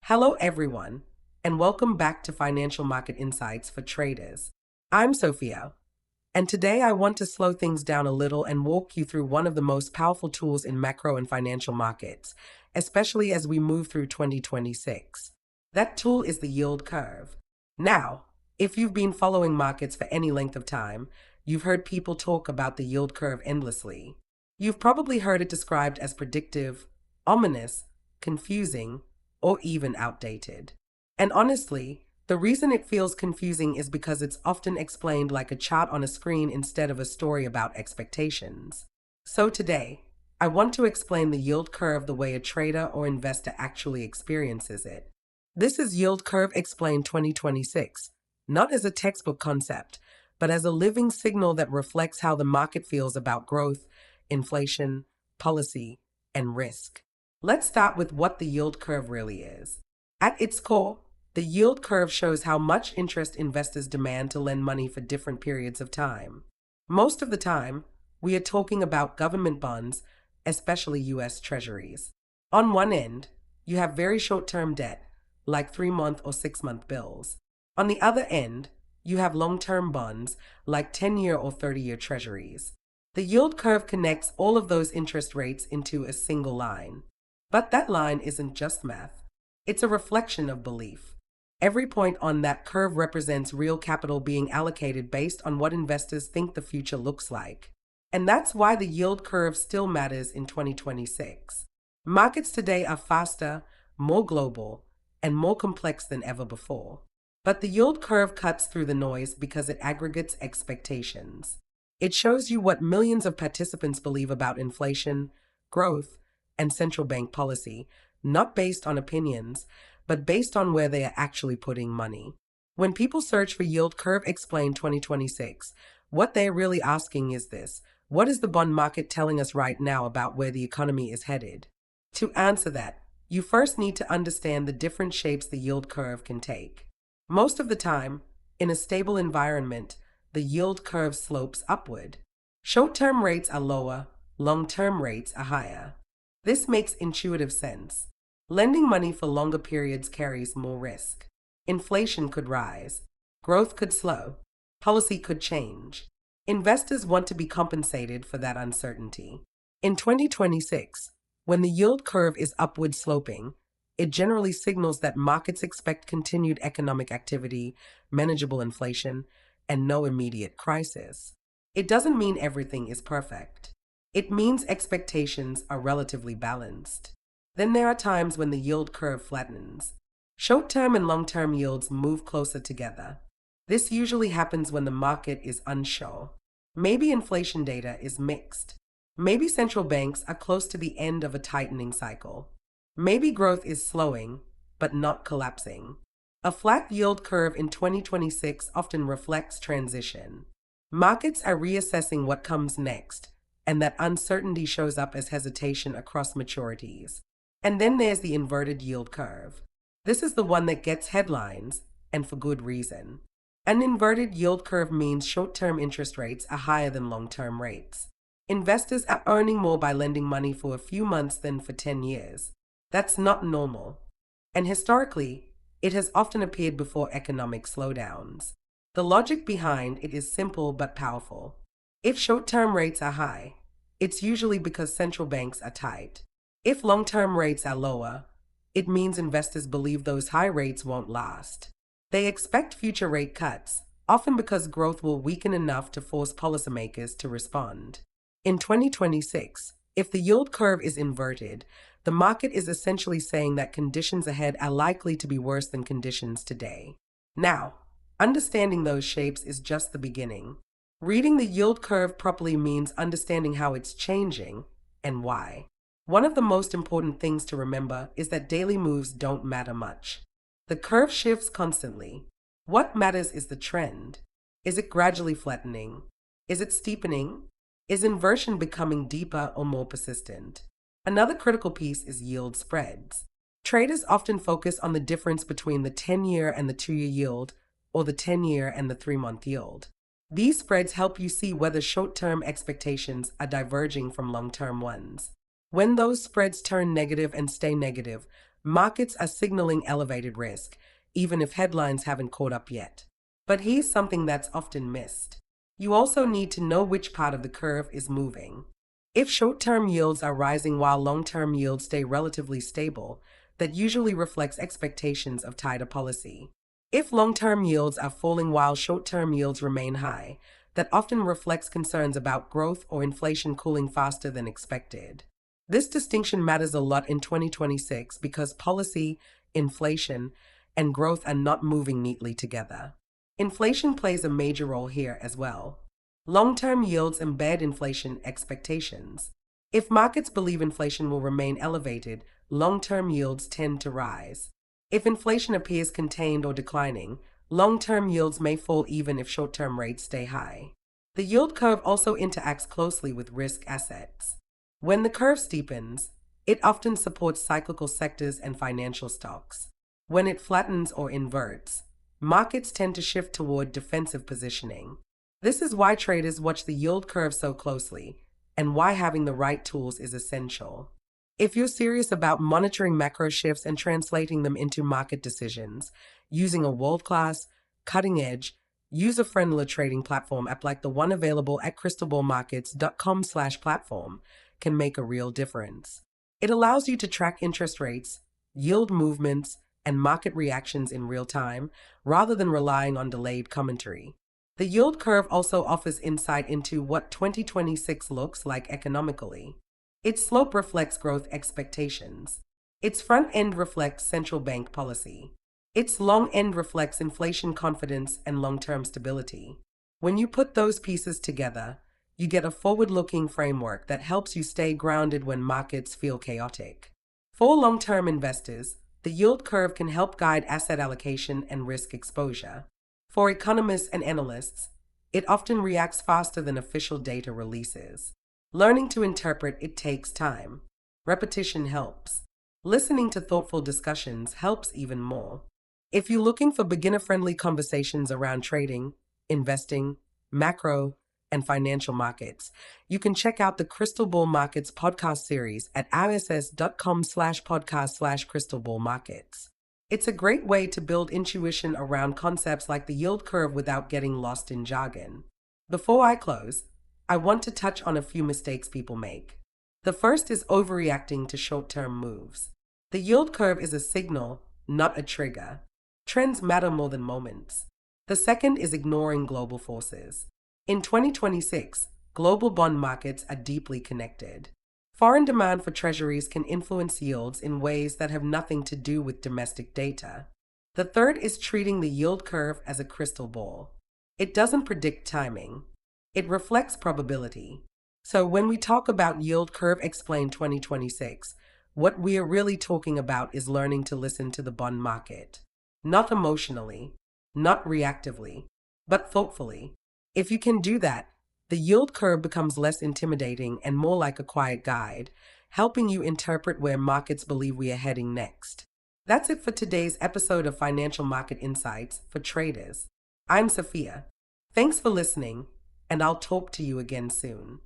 Hello, everyone, and welcome back to Financial Market Insights for Traders. I'm Sophia, and today I want to slow things down a little and walk you through one of the most powerful tools in macro and financial markets, especially as we move through 2026. That tool is the yield curve. Now, if you've been following markets for any length of time, you've heard people talk about the yield curve endlessly. You've probably heard it described as predictive, ominous, confusing, or even outdated. And honestly, the reason it feels confusing is because it's often explained like a chart on a screen instead of a story about expectations. So today, I want to explain the yield curve the way a trader or investor actually experiences it. This is Yield Curve Explained 2026, not as a textbook concept, but as a living signal that reflects how the market feels about growth, inflation, policy, and risk. Let's start with what the yield curve really is. At its core, the yield curve shows how much interest investors demand to lend money for different periods of time. Most of the time, we are talking about government bonds, especially US Treasuries. On one end, you have very short-term debt, like 3-month or 6-month bills. On the other end, you have long-term bonds, like 10-year or 30-year Treasuries. The yield curve connects all of those interest rates into a single line. But that line isn't just math. It's a reflection of belief. Every point on that curve represents real capital being allocated based on what investors think the future looks like. And that's why the yield curve still matters in 2026. Markets today are faster, more global, and more complex than ever before. But the yield curve cuts through the noise because it aggregates expectations. It shows you what millions of participants believe about inflation, growth, and central bank policy, not based on opinions, but based on where they are actually putting money. When people search for Yield Curve Explained 2026, what they're really asking is this: what is the bond market telling us right now about where the economy is headed? To answer that, you first need to understand the different shapes the yield curve can take. Most of the time, in a stable environment, the yield curve slopes upward. Short-term rates are lower, long-term rates are higher. This makes intuitive sense. Lending money for longer periods carries more risk. Inflation could rise. Growth could slow. Policy could change. Investors want to be compensated for that uncertainty. In 2026, when the yield curve is upward sloping, it generally signals that markets expect continued economic activity, manageable inflation, and no immediate crisis. It doesn't mean everything is perfect. It means expectations are relatively balanced. Then there are times when the yield curve flattens. Short-term and long-term yields move closer together. This usually happens when the market is unsure. Maybe inflation data is mixed. Maybe central banks are close to the end of a tightening cycle. Maybe growth is slowing, but not collapsing. A flat yield curve in 2026 often reflects transition. Markets are reassessing what comes next, and that uncertainty shows up as hesitation across maturities. And then there's the inverted yield curve. This is the one that gets headlines, and for good reason. An inverted yield curve means short-term interest rates are higher than long-term rates. Investors are earning more by lending money for a few months than for 10 years. That's not normal. And historically, it has often appeared before economic slowdowns. The logic behind it is simple but powerful. If short-term rates are high, it's usually because central banks are tight. If long-term rates are lower, it means investors believe those high rates won't last. They expect future rate cuts, often because growth will weaken enough to force policymakers to respond. In 2026, if the yield curve is inverted, the market is essentially saying that conditions ahead are likely to be worse than conditions today. Now, understanding those shapes is just the beginning. Reading the yield curve properly means understanding how it's changing and why. One of the most important things to remember is that daily moves don't matter much. The curve shifts constantly. What matters is the trend. Is it gradually flattening? Is it steepening? Is inversion becoming deeper or more persistent? Another critical piece is yield spreads. Traders often focus on the difference between the 10-year and the 2-year yield, or the 10-year and the 3-month yield. These spreads help you see whether short-term expectations are diverging from long-term ones. When those spreads turn negative and stay negative, Markets are signaling elevated risk, even if headlines haven't caught up yet. But here's something that's often missed. You also need to know which part of the curve is moving. If short-term yields are rising while long-term yields stay relatively stable, that usually reflects expectations of tighter policy. If long-term yields are falling while short-term yields remain high, that often reflects concerns about growth or inflation cooling faster than expected. This distinction matters a lot in 2026 because policy, inflation, and growth are not moving neatly together. Inflation plays a major role here as well. Long-term yields embed inflation expectations. If markets believe inflation will remain elevated, long-term yields tend to rise. If inflation appears contained or declining, long-term yields may fall even if short-term rates stay high. The yield curve also interacts closely with risk assets. When the curve steepens, it often supports cyclical sectors and financial stocks. When it flattens or inverts, markets tend to shift toward defensive positioning. This is why traders watch the yield curve so closely, and why having the right tools is essential. If you're serious about monitoring macro shifts and translating them into market decisions, using a world-class, cutting-edge, user-friendly trading platform app like the one available at crystalballmarkets.com/platform can make a real difference. It allows you to track interest rates, yield movements, and market reactions in real time, rather than relying on delayed commentary. The yield curve also offers insight into what 2026 looks like economically. Its slope reflects growth expectations. Its front end reflects central bank policy. Its long end reflects inflation confidence and long-term stability. When you put those pieces together, you get a forward-looking framework that helps you stay grounded when markets feel chaotic. For long-term investors, the yield curve can help guide asset allocation and risk exposure. For economists and analysts, it often reacts faster than official data releases. Learning to interpret it takes time. Repetition helps. Listening to thoughtful discussions helps even more. If you're looking for beginner-friendly conversations around trading, investing, macro, and financial markets, you can check out the Crystal Ball Markets podcast series at rss.com/podcast/crystalballmarkets. It's a great way to build intuition around concepts like the yield curve without getting lost in jargon. Before I close, I want to touch on a few mistakes people make. The first is overreacting to short-term moves. The yield curve is a signal, not a trigger. Trends matter more than moments. The second is ignoring global forces. In 2026, global bond markets are deeply connected. Foreign demand for treasuries can influence yields in ways that have nothing to do with domestic data. The third is treating the yield curve as a crystal ball. It doesn't predict timing. It reflects probability. So when we talk about Yield Curve Explained 2026, what we are really talking about is learning to listen to the bond market. Not emotionally, not reactively, but thoughtfully. If you can do that, the yield curve becomes less intimidating and more like a quiet guide, helping you interpret where markets believe we are heading next. That's it for today's episode of Financial Market Insights for Traders. I'm Sophia. Thanks for listening, and I'll talk to you again soon.